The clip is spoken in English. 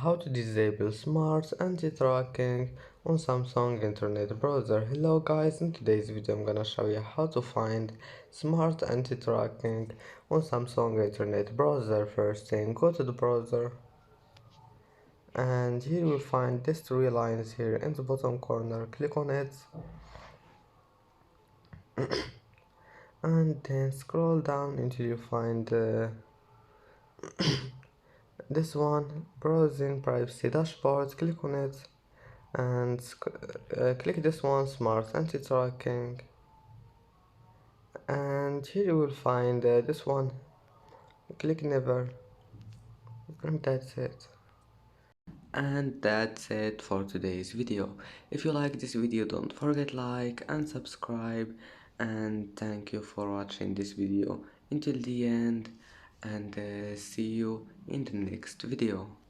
how to disable smart anti-tracking on Samsung Internet Browser. Hello guys, in today's video I'm gonna show you how to find smart anti-tracking on Samsung Internet Browser. First thing, go to the browser and here you will find these three lines here in the bottom corner. Click on it and then scroll down until you find this one, browsing privacy dashboard. Click on it and click this one, smart anti-tracking, and here you will find this one. Click never, and that's it. And that's it for today's video. If you like this video, don't forget like and subscribe, and thank you for watching this video until the end, and see you in the next video.